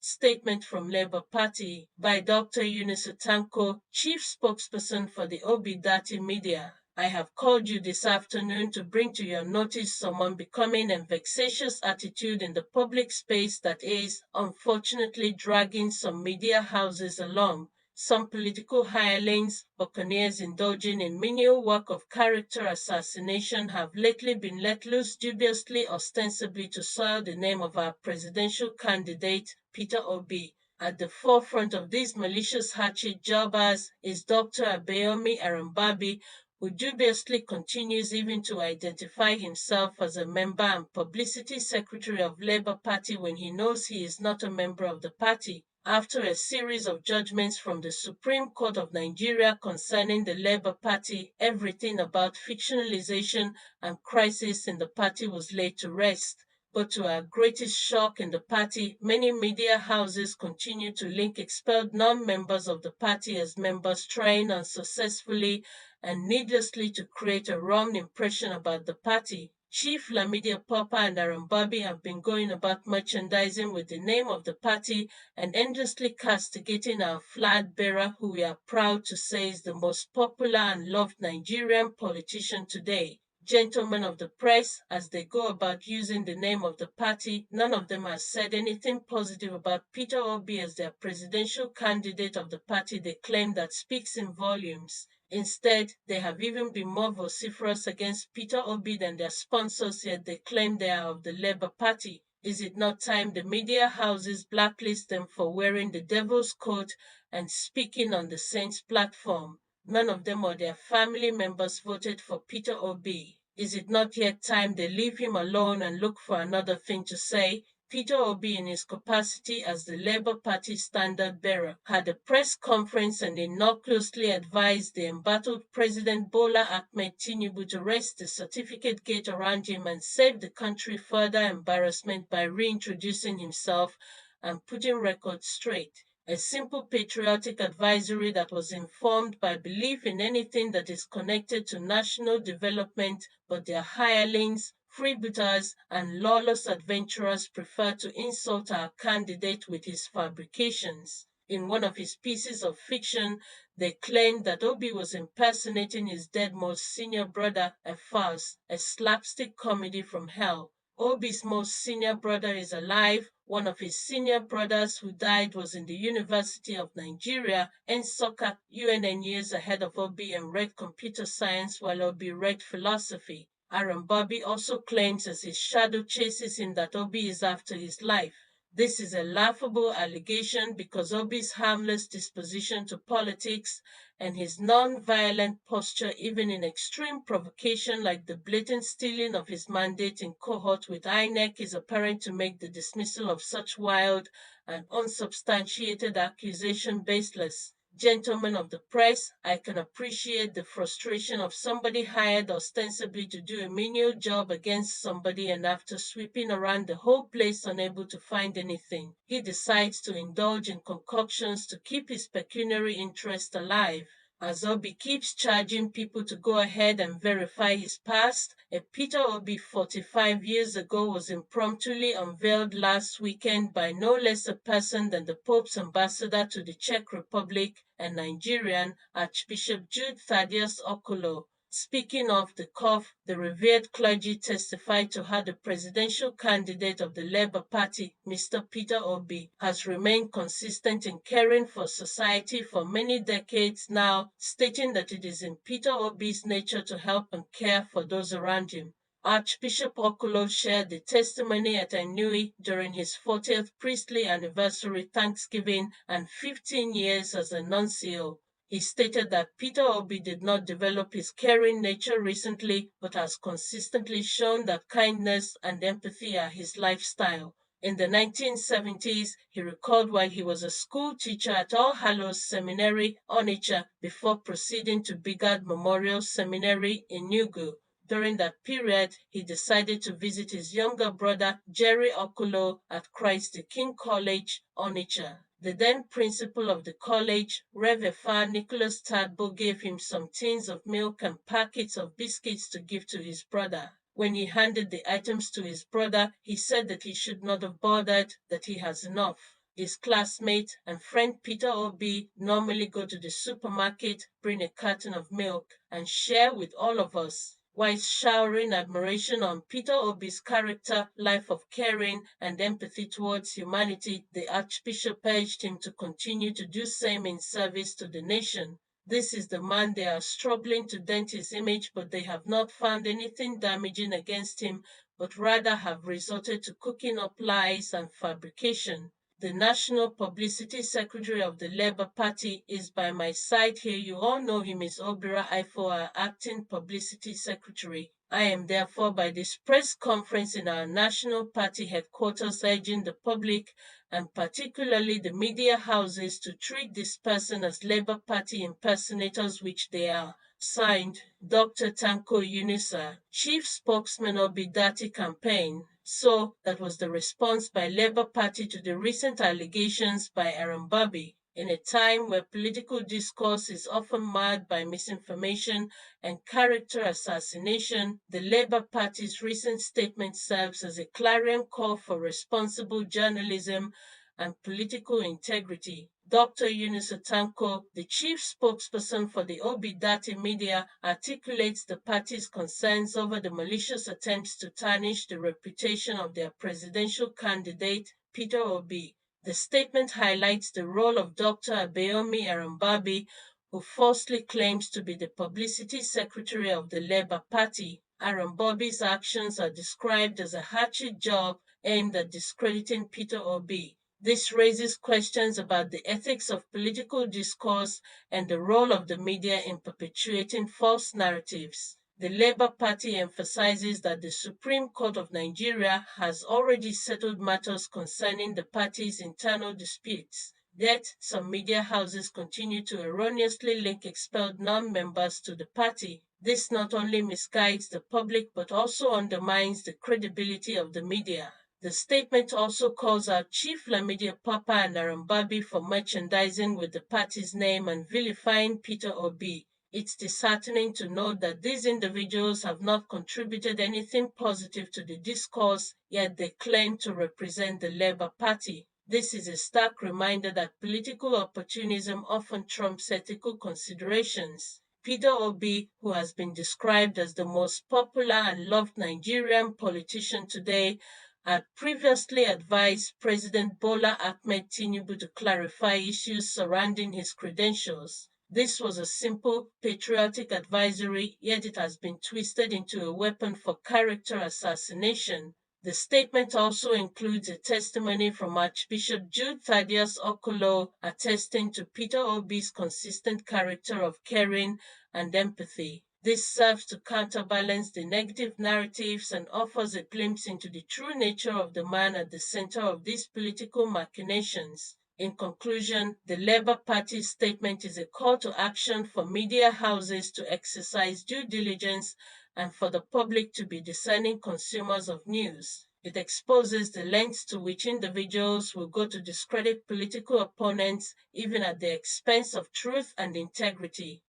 Statement from Labour Party by Dr. Yunusa Tanko, Chief Spokesperson for the Obi-Datti Media. I have called you this afternoon to bring to your notice some unbecoming and vexatious attitude in the public space that is, unfortunately, dragging some media houses along. Some political hirelings, buccaneers indulging in menial work of character assassination have lately been let loose dubiously, ostensibly to soil the name of our presidential candidate, Peter Obi. At the forefront of these malicious hatchet jobbers is Dr. Abayomi Arabambi, who dubiously continues even to identify himself as a member and Publicity Secretary of Labour Party when he knows he is not a member of the party. After a series of judgments from the Supreme Court of Nigeria concerning the Labour Party, everything about fictionalization and crisis in the party was laid to rest. But to our greatest shock in the party, many media houses continue to link expelled non-members of the party as members, trying unsuccessfully and needlessly to create a wrong impression about the party. Chief Lamidi Papa and Arabambi have been going about merchandising with the name of the party and endlessly castigating our flag bearer, who we are proud to say is the most popular and loved Nigerian politician today. Gentlemen of the press, as they go about using the name of the party, none of them has said anything positive about Peter Obi as their presidential candidate of the party they claim that speaks in volumes. Instead, they have even been more vociferous against Peter Obi than their sponsors, yet they claim they are of the Labour Party. Is it not time the media houses blacklist them for wearing the devil's coat and speaking on the saints' platform? None of them or their family members voted for Peter Obi. Is it not yet time they leave him alone and look for another thing to say? Peter Obi, in his capacity as the Labour Party standard bearer, had a press conference and innocuously advised the embattled President Bola Ahmed Tinubu to rest the certificate gate around him and save the country further embarrassment by reintroducing himself and putting records straight. A simple patriotic advisory that was informed by belief in anything that is connected to national development, but their hirelings, freebooters, and lawless adventurers prefer to insult our candidate with his fabrications. In one of his pieces of fiction, they claimed that Obi was impersonating his dead most senior brother, a farce, a slapstick comedy from hell. Obi's most senior brother is alive. One of his senior brothers who died was in the University of Nigeria, Nsukka, UNN, years ahead of Obi, and read computer science while Obi read philosophy. Arabambi also claims as his shadow chases him that Obi is after his life. This is a laughable allegation because Obi's harmless disposition to politics and his non-violent posture, even in extreme provocation like the blatant stealing of his mandate in cohort with INEC, is apparent to make the dismissal of such wild and unsubstantiated accusation baseless. Gentlemen of the press, I can appreciate the frustration of somebody hired ostensibly to do a menial job against somebody, and after sweeping around the whole place unable to find anything, he decides to indulge in concoctions to keep his pecuniary interest alive. As Obi keeps charging people to go ahead and verify his past, a Peter Obi 45 years ago was impromptu unveiled last weekend by no less a person than the Pope's ambassador to the Czech Republic and Nigerian Archbishop Jude Thaddeus Okolo. Speaking off the cuff, the revered clergy testified to how the presidential candidate of the Labour Party, Mr. Peter Obi, has remained consistent in caring for society for many decades now, stating that it is in Peter Obi's nature to help and care for those around him. Archbishop Okolo shared the testimony at Anui during his 40th priestly anniversary Thanksgiving and 15 years as a nuncio. He stated that Peter Obi did not develop his caring nature recently, but has consistently shown that kindness and empathy are his lifestyle. In the 1970s, he recalled while he was a school teacher at All Hallows Seminary, Onitsha, before proceeding to Bigard Memorial Seminary in Nugu. During that period, he decided to visit his younger brother, Jerry Okolo, at Christ the King College, Onitsha. The then principal of the college, Rev. Far Nicholas Tadbo, gave him some tins of milk and packets of biscuits to give to his brother. When he handed the items to his brother, he said that he should not have bothered, that he has enough. His classmate and friend Peter Obi normally go to the supermarket, bring a carton of milk, and share with all of us. While showering admiration on Peter Obi's character, life of caring, and empathy towards humanity, the Archbishop urged him to continue to do same in service to the nation. This is the man they are struggling to dent his image, but they have not found anything damaging against him, but rather have resorted to cooking up lies and fabrication. The National Publicity Secretary of the Labour Party is by my side here. You all know him as Obira Ifo, our Acting Publicity Secretary. I am therefore by this press conference in our National Party headquarters urging the public and particularly the media houses to treat this person as Labour Party impersonators, which they are. Signed, Dr. Tanko Yunusa, Chief Spokesman of Obi-Datti campaign. So that was the response by Labour Party to the recent allegations by Arabambi. In a time where political discourse is often marred by misinformation and character assassination, the Labour Party's recent statement serves as a clarion call for responsible journalism and political integrity. Dr. Yunusa Tanko, the chief spokesperson for the Obi-Datti Media, articulates the party's concerns over the malicious attempts to tarnish the reputation of their presidential candidate, Peter Obi. The statement highlights the role of Dr. Abayomi Arabambi, who falsely claims to be the publicity secretary of the Labour Party. Arabambi's actions are described as a hatchet job aimed at discrediting Peter Obi. This raises questions about the ethics of political discourse and the role of the media in perpetuating false narratives. The Labour Party emphasizes that the Supreme Court of Nigeria has already settled matters concerning the party's internal disputes. Yet, some media houses continue to erroneously link expelled non-members to the party. This not only misguides the public but also undermines the credibility of the media. The statement also calls out Chief Lamidi Papa and Arabambi for merchandising with the party's name and vilifying Peter Obi. It's disheartening to note that these individuals have not contributed anything positive to the discourse, yet they claim to represent the Labour Party. This is a stark reminder that political opportunism often trumps ethical considerations. Peter Obi, who has been described as the most popular and loved Nigerian politician today, had previously advised President Bola Ahmed Tinubu to clarify issues surrounding his credentials. This was a simple, patriotic advisory, yet it has been twisted into a weapon for character assassination. The statement also includes a testimony from Archbishop Jude Thaddeus Okolo attesting to Peter Obi's consistent character of caring and empathy. This serves to counterbalance the negative narratives and offers a glimpse into the true nature of the man at the center of these political machinations. In conclusion, the Labour Party's statement is a call to action for media houses to exercise due diligence and for the public to be discerning consumers of news. It exposes the lengths to which individuals will go to discredit political opponents even at the expense of truth and integrity.